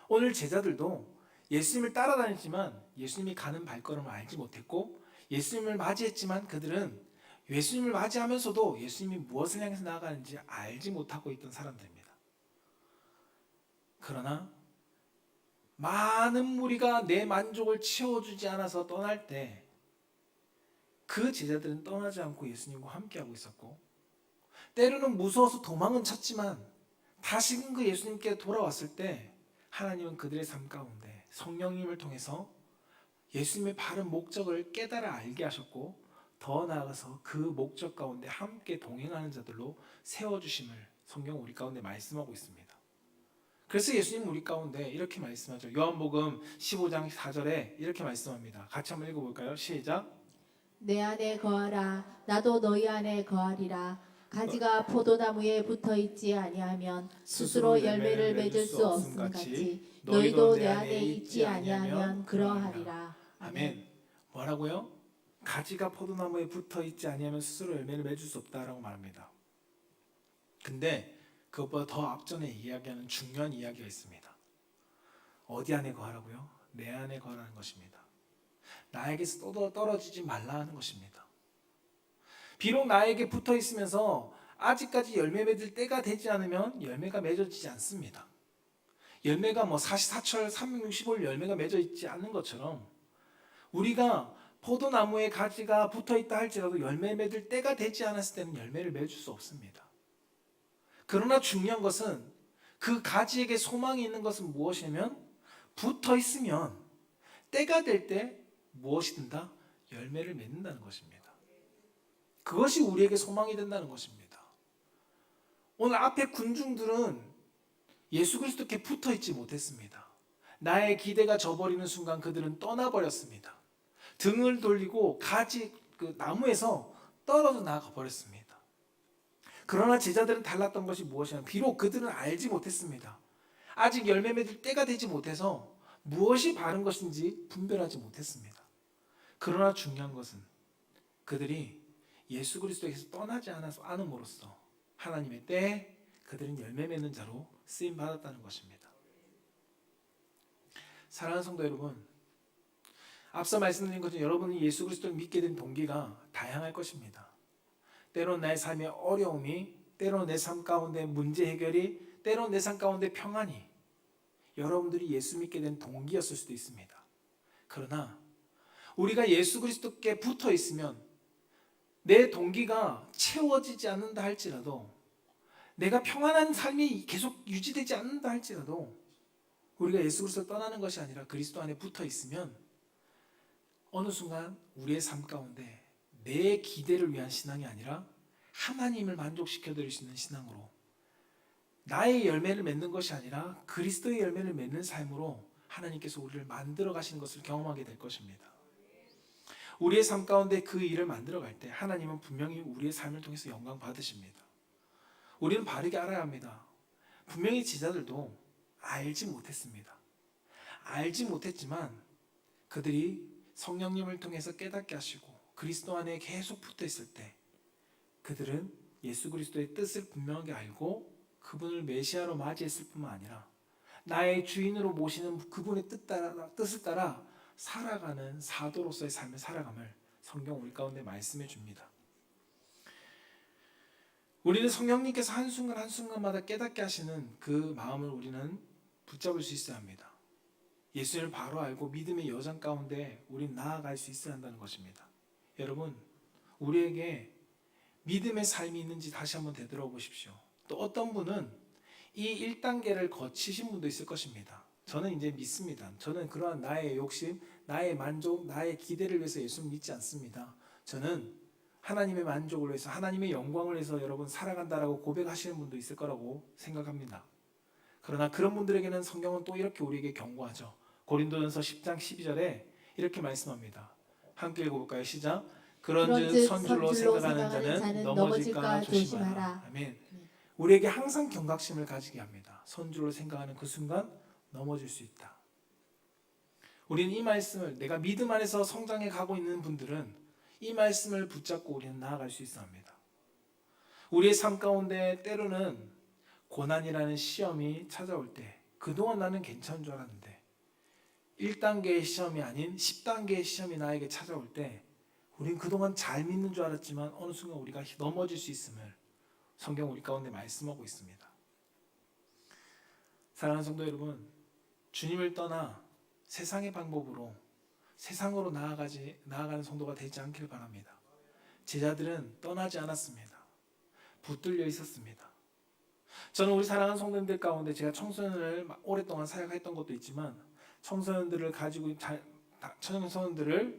오늘 제자들도 예수님을 따라다녔지만 예수님이 가는 발걸음을 알지 못했고 예수님을 맞이했지만 그들은 예수님을 맞이하면서도 예수님이 무엇을 향해서 나아가는지 알지 못하고 있던 사람들입니다. 그러나 많은 무리가 내 만족을 채워주지 않아서 떠날 때 그 제자들은 떠나지 않고 예수님과 함께하고 있었고 때로는 무서워서 도망은 쳤지만 다시금 그 예수님께 돌아왔을 때 하나님은 그들의 삶 가운데 성령님을 통해서 예수님의 바른 목적을 깨달아 알게 하셨고 더 나아가서 그 목적 가운데 함께 동행하는 자들로 세워주심을 성경 우리 가운데 말씀하고 있습니다. 그래서 예수님 우리 가운데 이렇게 말씀하죠. 요한복음 15장 4절에 이렇게 말씀합니다. 같이 한번 읽어볼까요? 시작. 내 안에 거하라. 나도 너희 안에 거하리라. 가지가 포도나무에 붙어 있지 아니하면 스스로 열매를 맺을 수 없음 같이 너희도 내 안에 있지 아니하면 그러하리라. 아멘. 뭐라고요? 가지가 포도나무에 붙어 있지 아니하면 스스로 열매를 맺을 수 없다라고 말합니다. 근데 그것보다 더 앞전에 이야기하는 중요한 이야기가 있습니다. 어디 안에 거하라고요? 내 안에 거하라는 것입니다. 나에게서 떨어지지 말라 하는 것입니다. 비록 나에게 붙어 있으면서 아직까지 열매 맺을 때가 되지 않으면 열매가 맺어지지 않습니다. 열매가 뭐 44철 365일 열매가 맺어 있지 않는 것처럼 우리가 포도나무에 가지가 붙어 있다 할지라도 열매 맺을 때가 되지 않았을 때는 열매를 맺을 수 없습니다. 그러나 중요한 것은 그 가지에게 소망이 있는 것은 무엇이냐면 붙어 있으면 때가 될 때 무엇이 된다? 열매를 맺는다는 것입니다. 그것이 우리에게 소망이 된다는 것입니다. 오늘 앞에 군중들은 예수 그리스도께 붙어 있지 못했습니다. 나의 기대가 져버리는 순간 그들은 떠나버렸습니다. 등을 돌리고 가지 그 나무에서 떨어져 나가 버렸습니다. 그러나 제자들은 달랐던 것이 무엇이냐면 비록 그들은 알지 못했습니다. 아직 열매 맺을 때가 되지 못해서 무엇이 바른 것인지 분별하지 못했습니다. 그러나 중요한 것은 그들이 예수 그리스도에게서 떠나지 않음으로써 하나님의 때에 그들은 열매 맺는 자로 쓰임 받았다는 것입니다. 사랑하는 성도 여러분, 앞서 말씀드린 것처럼 여러분이 예수 그리스도를 믿게 된 동기가 다양할 것입니다. 때로는 나의 삶의 어려움이, 때로는 내 삶 가운데 문제 해결이, 때로는 내 삶 가운데 평안이 여러분들이 예수 믿게 된 동기였을 수도 있습니다. 그러나 우리가 예수 그리스도께 붙어 있으면 내 동기가 채워지지 않는다 할지라도, 내가 평안한 삶이 계속 유지되지 않는다 할지라도 우리가 예수 그리스도를 떠나는 것이 아니라 그리스도 안에 붙어 있으면 어느 순간 우리의 삶 가운데 내 기대를 위한 신앙이 아니라 하나님을 만족시켜 드릴 수 있는 신앙으로, 나의 열매를 맺는 것이 아니라 그리스도의 열매를 맺는 삶으로 하나님께서 우리를 만들어 가시는 것을 경험하게 될 것입니다. 우리의 삶 가운데 그 일을 만들어 갈 때 하나님은 분명히 우리의 삶을 통해서 영광 받으십니다. 우리는 바르게 알아야 합니다. 분명히 제자들도 알지 못했습니다. 알지 못했지만 그들이 성령님을 통해서 깨닫게 하시고 그리스도 안에 계속 붙어 있을 때 그들은 예수 그리스도의 뜻을 분명하게 알고 그분을 메시아로 맞이했을 뿐만 아니라 나의 주인으로 모시는 그분의 뜻을 따라 살아가는 사도로서의 삶을 살아감을 성경 우리 가운데 말씀해 줍니다. 우리는 성령님께서 한순간 한순간마다 깨닫게 하시는 그 마음을 우리는 붙잡을 수 있어야 합니다. 예수를 바로 알고 믿음의 여정 가운데 우리는 나아갈 수 있어야 한다는 것입니다. 여러분, 우리에게 믿음의 삶이 있는지 다시 한번 되돌아보십시오. 또 어떤 분은 이 1단계를 거치신 분도 있을 것입니다. 저는 이제 믿습니다. 저는 그러한 나의 욕심, 나의 만족, 나의 기대를 위해서 예수를 믿지 않습니다. 저는 하나님의 만족을 위해서, 하나님의 영광을 위해서 여러분 살아간다라고 고백하시는 분도 있을 거라고 생각합니다. 그러나 그런 분들에게는 성경은 또 이렇게 우리에게 경고하죠. 고린도전서 10장 12절에 이렇게 말씀합니다. 함께 읽어볼까요? 시작. 그런즉 선줄로 생각하는 자는 넘어질까 조심하라. 아멘. 우리에게 항상 경각심을 가지게 합니다. 선줄로 생각하는 그 순간 넘어질 수 있다. 우리는 이 말씀을, 내가 믿음 안에서 성장해 가고 있는 분들은 이 말씀을 붙잡고 우리는 나아갈 수 있어 합니다. 우리의 삶 가운데 때로는 고난이라는 시험이 찾아올 때 그동안 나는 괜찮은 줄 알았는데 1단계의 시험이 아닌 10단계의 시험이 나에게 찾아올 때 우린 그동안 잘 믿는 줄 알았지만 어느 순간 우리가 넘어질 수 있음을 성경 우리 가운데 말씀하고 있습니다. 사랑하는 성도 여러분, 주님을 떠나 세상의 방법으로 세상으로 나아가는 성도가 되지 않기를 바랍니다. 제자들은 떠나지 않았습니다. 붙들려 있었습니다. 저는 우리 사랑하는 성도님들 가운데 제가 청소년을 오랫동안 사역했던 것도 있지만 청소년들을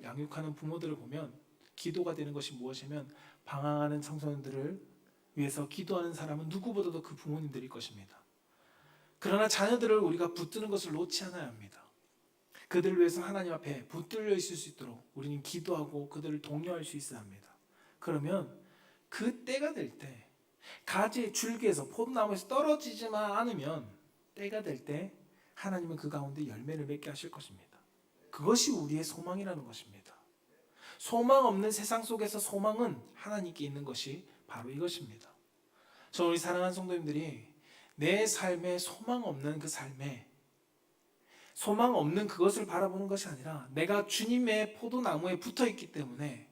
양육하는 부모들을 보면 기도가 되는 것이 무엇이면 방황하는 청소년들을 위해서 기도하는 사람은 누구보다도 그 부모님들일 것입니다. 그러나 자녀들을 우리가 붙드는 것을 놓지 않아야 합니다. 그들을 위해서 하나님 앞에 붙들려 있을 수 있도록 우리는 기도하고 그들을 독려할 수 있어야 합니다. 그러면 그 때가 될 때 가지의 줄기에서 포도나무에서 떨어지지만 않으면 때가 될 때 하나님은 그 가운데 열매를 맺게 하실 것입니다. 그것이 우리의 소망이라는 것입니다. 소망 없는 세상 속에서 소망은 하나님께 있는 것이 바로 이것입니다. 저 우리 사랑하는 성도님들이 내 삶에 소망 없는 그 삶에 소망 없는 그것을 바라보는 것이 아니라 내가 주님의 포도나무에 붙어 있기 때문에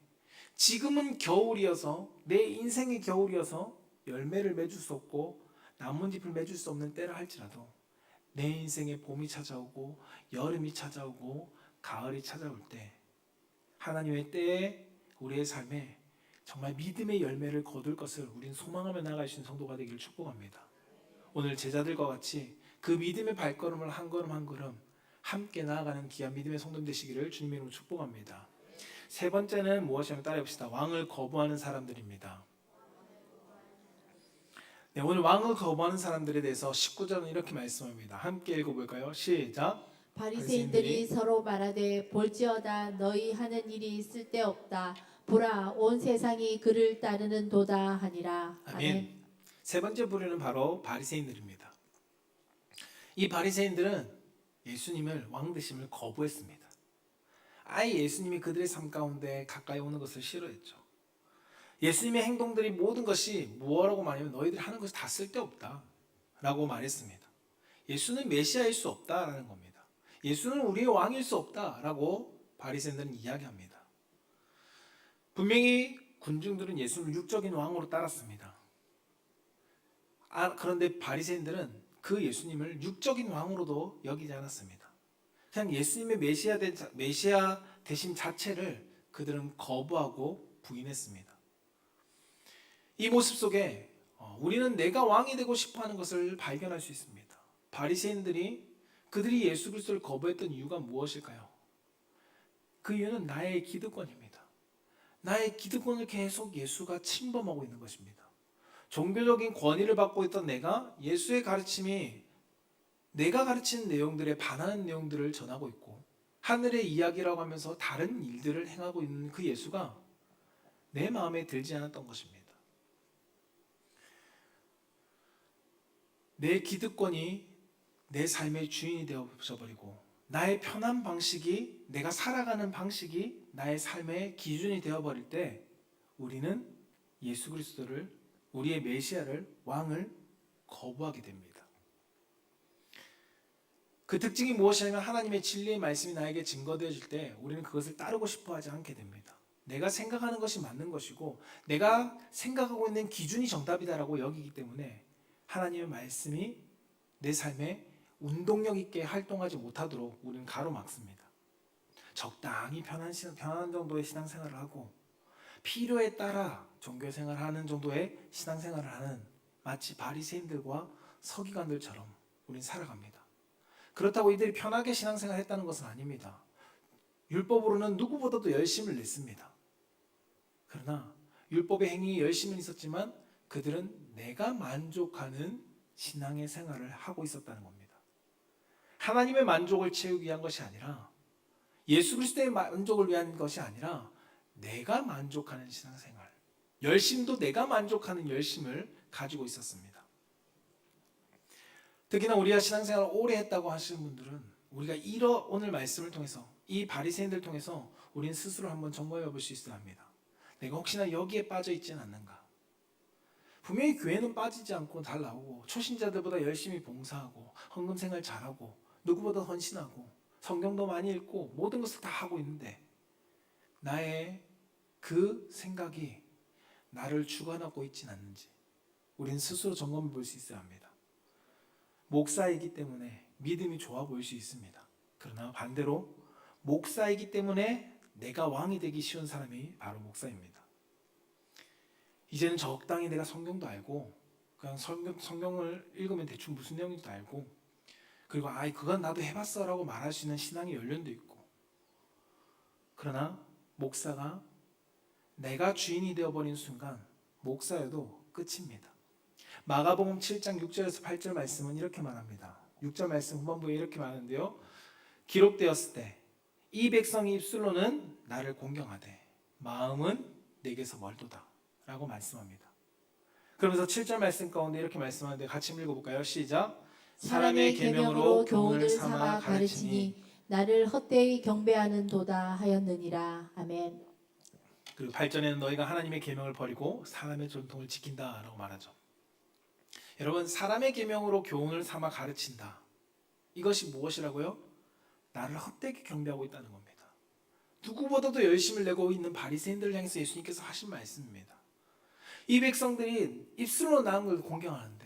지금은 겨울이어서 내 인생의 겨울이어서 열매를 맺을 수 없고 나뭇잎을 맺을 수 없는 때라 할지라도 내 인생에 봄이 찾아오고 여름이 찾아오고 가을이 찾아올 때 하나님의 때에 우리의 삶에 정말 믿음의 열매를 거둘 것을 우리는 소망하며 나아갈 수 있는 성도가 되기를 축복합니다. 오늘 제자들과 같이 그 믿음의 발걸음을 한 걸음 한 걸음 함께 나아가는 귀한 믿음의 성도님 되시기를 주님의 이름으로 축복합니다. 세 번째는 무엇이냐면 따라해봅시다. 왕을 거부하는 사람들입니다. 네, 오늘 왕을 거부하는 사람들에 대해서 19절은 이렇게 말씀합니다. 함께 읽어볼까요? 시작. 바리새인들이 서로 말하되 볼지어다 너희 하는 일이 쓸데없다. 보라 온 세상이 그를 따르는 도다 하니라. 아멘. 세 번째 부류는 바로 바리새인들입니다. 이 바리새인들은 예수님을 왕 되심을 거부했습니다. 아예 예수님이 그들의 삶 가운데 가까이 오는 것을 싫어했죠. 예수님의 행동들이 모든 것이 무엇라고 말하면 너희들이 하는 것이 다 쓸데없다 라고 말했습니다. 예수는 메시아일 수 없다라는 겁니다. 예수는 우리의 왕일 수 없다라고 바리새인들은 이야기합니다. 분명히 군중들은 예수를 육적인 왕으로 따랐습니다. 그런데 바리새인들은 그 예수님을 육적인 왕으로도 여기지 않았습니다. 그냥 예수님의 메시아 되심 자체를 그들은 거부하고 부인했습니다. 이 모습 속에 우리는 내가 왕이 되고 싶어하는 것을 발견할 수 있습니다. 바리새인들이 그들이 예수 그리스도를 거부했던 이유가 무엇일까요? 그 이유는 나의 기득권입니다. 나의 기득권을 계속 예수가 침범하고 있는 것입니다. 종교적인 권위를 받고 있던 내가 예수의 가르침이 내가 가르치는 내용들에 반하는 내용들을 전하고 있고 하늘의 이야기라고 하면서 다른 일들을 행하고 있는 그 예수가 내 마음에 들지 않았던 것입니다. 내 기득권이 내 삶의 주인이 되어버리고 나의 편한 방식이 내가 살아가는 방식이 나의 삶의 기준이 되어버릴 때 우리는 예수 그리스도를 우리의 메시아를 왕을 거부하게 됩니다. 그 특징이 무엇이냐면 하나님의 진리의 말씀이 나에게 증거되어질 때 우리는 그것을 따르고 싶어 하지 않게 됩니다. 내가 생각하는 것이 맞는 것이고 내가 생각하고 있는 기준이 정답이다라고 여기기 때문에 하나님의 말씀이 내 삶에 운동력 있게 활동하지 못하도록 우리는 가로막습니다. 적당히 편한 정도의 신앙생활을 하고 필요에 따라 종교생활하는 정도의 신앙생활을 하는 마치 바리새인들과 서기관들처럼 우리는 살아갑니다. 그렇다고 이들이 편하게 신앙생활을 했다는 것은 아닙니다. 율법으로는 누구보다도 열심을 냈습니다. 그러나 율법의 행위에 열심은 있었지만 그들은 내가 만족하는 신앙의 생활을 하고 있었다는 겁니다. 하나님의 만족을 채우기 위한 것이 아니라 예수 그리스도의 만족을 위한 것이 아니라 내가 만족하는 신앙생활, 열심도 내가 만족하는 열심을 가지고 있었습니다. 특히나 우리가 신앙생활을 오래 했다고 하시는 분들은 우리가 오늘 말씀을 통해서 이 바리새인들 통해서 우리는 스스로 한번 점검해 볼 수 있어야 합니다. 내가 혹시나 여기에 빠져 있지는 않는가? 분명히 교회는 빠지지 않고 잘 나오고 초신자들보다 열심히 봉사하고 헌금생활 잘하고 누구보다 헌신하고 성경도 많이 읽고 모든 것을 다 하고 있는데 나의 그 생각이 나를 주관하고 있지는 않는지 우리는 스스로 점검해 볼 수 있어야 합니다. 목사이기 때문에 믿음이 좋아 보일 수 있습니다. 그러나 반대로 목사이기 때문에 내가 왕이 되기 쉬운 사람이 바로 목사입니다. 이제는 적당히 내가 성경도 알고 그냥 성경을 읽으면 대충 무슨 내용인지도 알고 그리고 그건 나도 해봤어 라고 말할 수 있는 신앙의 연륜도 있고 그러나 목사가 내가 주인이 되어버린 순간 목사여도 끝입니다. 마가복음 7장 6절에서 8절 말씀은 이렇게 말합니다. 6절 말씀 후반부에 이렇게 말하는데요. 기록되었을 때 이 백성이 입술로는 나를 공경하되 마음은 내게서 멀도다 라고 말씀합니다. 그러면서 7절 말씀 가운데 이렇게 말씀하는데 같이 읽어볼까요? 시작. 사람의 계명으로 교훈을 삼아 가르치니 나를 헛되이 경배하는 도다 하였느니라. 아멘. 그리고 8절에는 너희가 하나님의 계명을 버리고 사람의 전통을 지킨다라고 말하죠. 여러분, 사람의 계명으로 교훈을 삼아 가르친다. 이것이 무엇이라고요? 나를 헛되게 경배하고 있다는 겁니다. 누구보다도 열심을 내고 있는 바리새인들을 향해서 예수님께서 하신 말씀입니다. 이 백성들이 입술로 나온 걸 공경하는데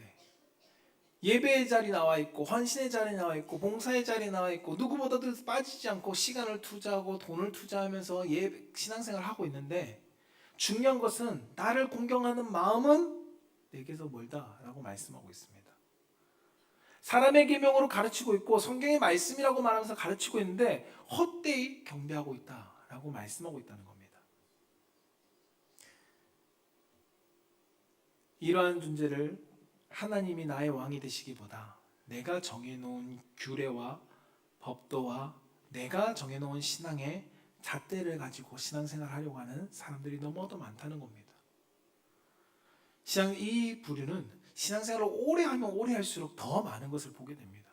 예배의 자리 나와 있고 헌신의 자리 나와 있고 봉사의 자리 나와 있고 누구보다도 빠지지 않고 시간을 투자하고 돈을 투자하면서 신앙생활을 하고 있는데 중요한 것은 나를 공경하는 마음은 내게서 멀다라고 말씀하고 있습니다. 사람의 계명으로 가르치고 있고 성경의 말씀이라고 말하면서 가르치고 있는데 헛되이 경배하고 있다라고 말씀하고 있다는 겁니다. 이러한 존재를 하나님이 나의 왕이 되시기보다 내가 정해놓은 규례와 법도와 내가 정해놓은 신앙의 잣대를 가지고 신앙생활을 하려고 하는 사람들이 너무도 많다는 겁니다. 이 부류는 신앙생활을 오래 하면 오래 할수록 더 많은 것을 보게 됩니다.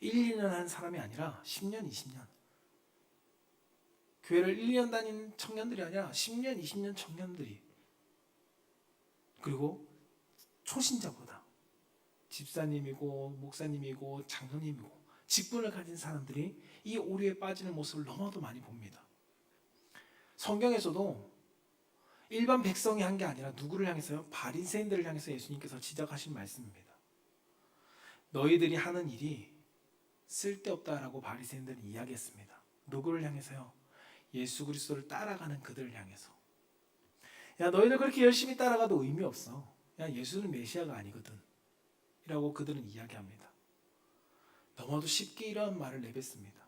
1, 2년 한 사람이 아니라 10년, 20년. 교회를 1, 2년 다닌 청년들이 아니라 10년, 20년 청년들이, 그리고 초신자보다 집사님이고 목사님이고 장로님이고 직분을 가진 사람들이 이 오류에 빠지는 모습을 너무도 많이 봅니다. 성경에서도 일반 백성이 한 게 아니라 누구를 향해서요? 바리새인들을 향해서 예수님께서 지적하신 말씀입니다. 너희들이 하는 일이 쓸데없다라고 바리새인들은 이야기했습니다. 누구를 향해서요? 예수 그리스도를 따라가는 그들을 향해서. 야, 너희들 그렇게 열심히 따라가도 의미 없어. 야, 예수는 메시아가 아니거든 이라고 그들은 이야기합니다. 너무도 쉽게 이런 말을 내뱉습니다.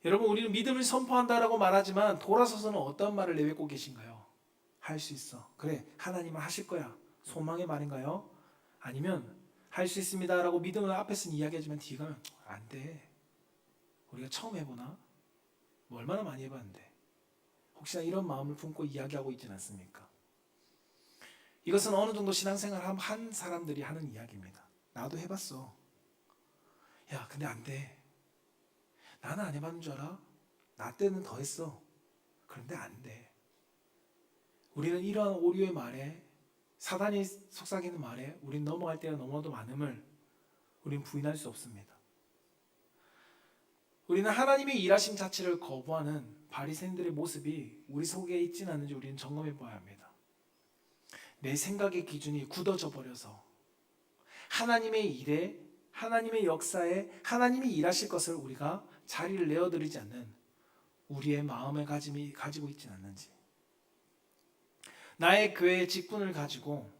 여러분, 우리는 믿음을 선포한다라고 말하지만 돌아서서는 어떤 말을 내뱉고 계신가요? 할 수 있어. 그래, 하나님은 하실 거야. 소망의 말인가요? 아니면 할 수 있습니다라고 믿음을 앞에서는 이야기하지만 뒤에 가면 안 돼. 우리가 처음 해보나? 뭐 얼마나 많이 해봤는데. 혹시나 이런 마음을 품고 이야기하고 있지는 않습니까? 이것은 어느 정도 신앙생활을 한 사람들이 하는 이야기입니다. 나도 해봤어. 야, 근데 안 돼. 나는 안 해봤는 줄 알아? 나 때는 더 했어. 그런데 안 돼. 우리는 이러한 오류의 말에, 사단이 속삭이는 말에 우린 넘어갈 때가 너무도 많음을 우린 부인할 수 없습니다. 우리는 하나님의 일하심 자체를 거부하는 바리새인들의 모습이 우리 속에 있지는 않은지 우리는 점검해 봐야 합니다. 내 생각의 기준이 굳어져 버려서 하나님의 일에, 하나님의 역사에 하나님이 일하실 것을 우리가 자리를 내어드리지 않는 우리의 마음의 가지고 있지는 않는지, 나의 교회의 직분을 가지고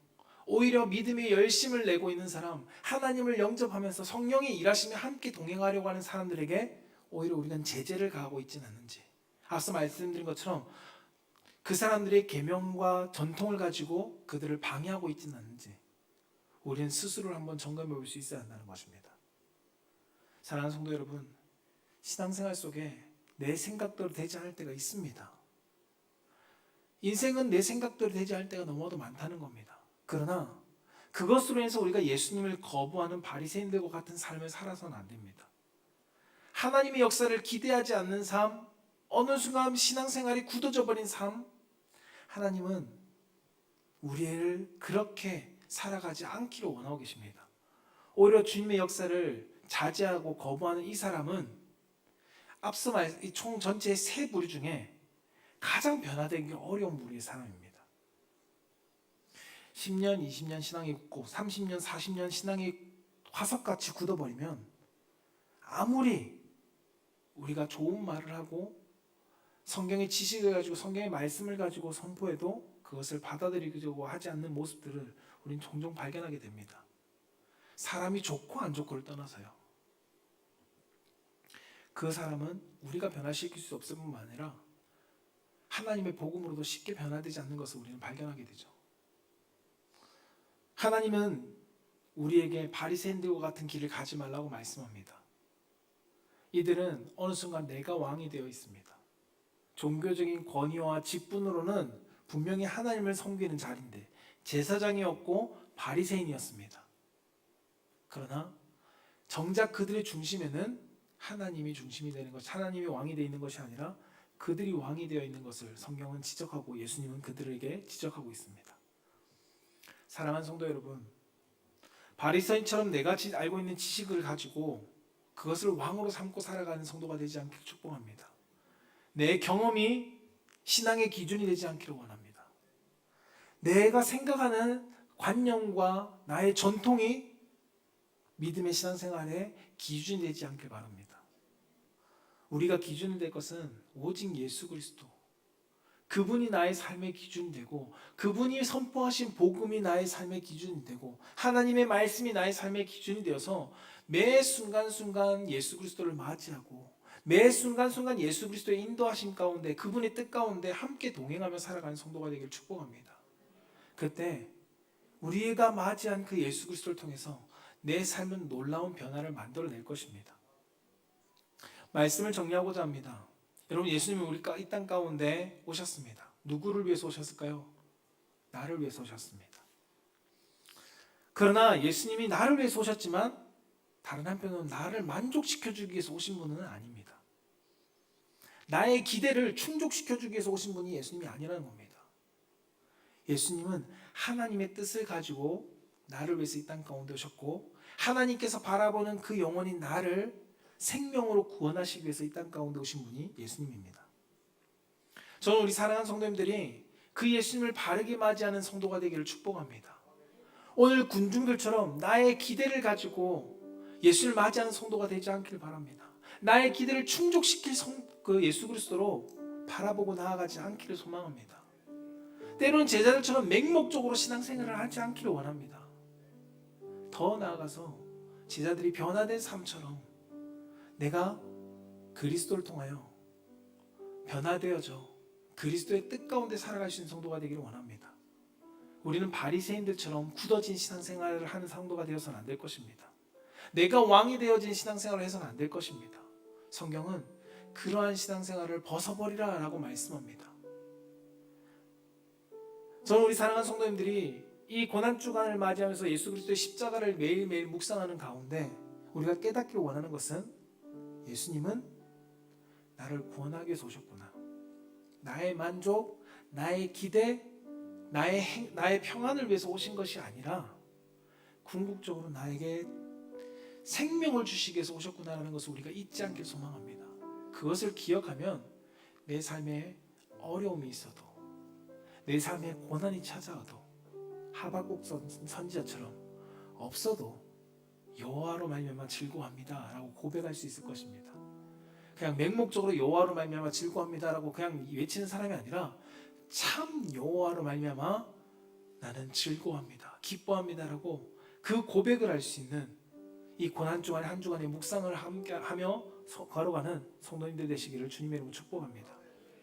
오히려 믿음의 열심을 내고 있는 사람, 하나님을 영접하면서 성령의 일하심에 함께 동행하려고 하는 사람들에게 오히려 우리는 제재를 가하고 있지는 않는지, 앞서 말씀드린 것처럼 그 사람들의 계명과 전통을 가지고 그들을 방해하고 있지는 않는지 우리는 스스로를 한번 점검해 볼 수 있어야 한다는 것입니다. 사랑하는 성도 여러분, 신앙생활 속에 내 생각대로 되지 않을 때가 있습니다. 인생은 내 생각대로 되지 않을 때가 너무도 많다는 겁니다. 그러나 그것으로 인해서 우리가 예수님을 거부하는 바리새인들과 같은 삶을 살아서는 안 됩니다. 하나님의 역사를 기대하지 않는 삶, 어느 순간 신앙생활이 굳어져 버린 삶, 하나님은 우리를 그렇게 살아가지 않기를 원하고 계십니다. 오히려 주님의 역사를 자제하고 거부하는 이 사람은 앞서 이 총 전체의 세 부류 중에 가장 변화되기 어려운 부류의 사람입니다. 10년, 20년 신앙이 굳고 30년, 40년 신앙이 화석같이 굳어버리면 아무리 우리가 좋은 말을 하고 성경의 지식을 가지고 성경의 말씀을 가지고 선포해도 그것을 받아들이려고 하지 않는 모습들을 우리는 종종 발견하게 됩니다. 사람이 좋고 안 좋고를 떠나서요. 그 사람은 우리가 변화시킬 수 없을 뿐만 아니라 하나님의 복음으로도 쉽게 변화되지 않는 것을 우리는 발견하게 되죠. 하나님은 우리에게 바리새인들과 같은 길을 가지 말라고 말씀합니다. 이들은 어느 순간 내가 왕이 되어 있습니다. 종교적인 권위와 직분으로는 분명히 하나님을 섬기는 자리인데 제사장이었고 바리새인이었습니다. 그러나 정작 그들의 중심에는 하나님이 중심이 되는 것, 하나님이 왕이 되어 있는 것이 아니라 그들이 왕이 되어 있는 것을 성경은 지적하고 예수님은 그들에게 지적하고 있습니다. 사랑하는 성도 여러분, 바리새인처럼 내가 알고 있는 지식을 가지고 그것을 왕으로 삼고 살아가는 성도가 되지 않기를 축복합니다. 내 경험이 신앙의 기준이 되지 않기를 원합니다. 내가 생각하는 관념과 나의 전통이 믿음의 신앙생활의 기준이 되지 않길 바랍니다. 우리가 기준이 될 것은 오직 예수 그리스도, 그분이 나의 삶의 기준이 되고 그분이 선포하신 복음이 나의 삶의 기준이 되고 하나님의 말씀이 나의 삶의 기준이 되어서 매 순간순간 예수 그리스도를 맞이하고 매 순간순간 예수 그리스도의 인도하심 가운데 그분의 뜻 가운데 함께 동행하며 살아가는 성도가 되기를 축복합니다. 그때 우리가 맞이한 그 예수 그리스도를 통해서 내 삶은 놀라운 변화를 만들어낼 것입니다. 말씀을 정리하고자 합니다. 여러분, 예수님은 우리 이 땅 가운데 오셨습니다. 누구를 위해서 오셨을까요? 나를 위해서 오셨습니다. 그러나 예수님이 나를 위해서 오셨지만 다른 한편으로는 나를 만족시켜주기 위해서 오신 분은 아닙니다. 나의 기대를 충족시켜주기 위해서 오신 분이 예수님이 아니라는 겁니다. 예수님은 하나님의 뜻을 가지고 나를 위해서 이 땅 가운데 오셨고 하나님께서 바라보는 그 영혼인 나를 생명으로 구원하시기 위해서 이 땅 가운데 오신 분이 예수님입니다. 저는 우리 사랑하는 성도님들이 그 예수님을 바르게 맞이하는 성도가 되기를 축복합니다. 오늘 군중들처럼 나의 기대를 가지고 예수를 맞이하는 성도가 되지 않기를 바랍니다. 나의 기대를 충족시킬 그 예수 그리스도로 바라보고 나아가지 않기를 소망합니다. 때로는 제자들처럼 맹목적으로 신앙생활을 하지 않기를 원합니다. 더 나아가서 제자들이 변화된 삶처럼 내가 그리스도를 통하여 변화되어져 그리스도의 뜻 가운데 살아갈 수 있는 성도가 되기를 원합니다. 우리는 바리새인들처럼 굳어진 신앙생활을 하는 성도가 되어서는 안 될 것입니다. 내가 왕이 되어진 신앙생활을 해서는 안 될 것입니다. 성경은 그러한 신앙생활을 벗어버리라 라고 말씀합니다. 저는 우리 사랑하는 성도님들이 이 고난주간을 맞이하면서 예수 그리스도의 십자가를 매일매일 묵상하는 가운데 우리가 깨닫기를 원하는 것은 예수님은 나를 구원하기 위해서 오셨구나. 나의 만족, 나의 기대, 나의 평안을 위해서 오신 것이 아니라 궁극적으로 나에게 생명을 주시기 위해서 오셨구나라는 것을 우리가 잊지 않길 소망합니다. 그것을 기억하면 내 삶에 어려움이 있어도 내 삶에 고난이 찾아와도 하박국 선지자처럼 없어도 여호와로 말미암아 즐거워합니다 라고 고백할 수 있을 것입니다. 그냥 맹목적으로 여호와로 말미암아 즐거워합니다 라고 그냥 외치는 사람이 아니라 참 여호와로 말미암아 나는 즐거워합니다, 기뻐합니다 라고 그 고백을 할 수 있는 이 고난주간 한 주간의 묵상을 함께 하며 걸어가는 성도님들 되시기를 주님의 이름으로 축복합니다.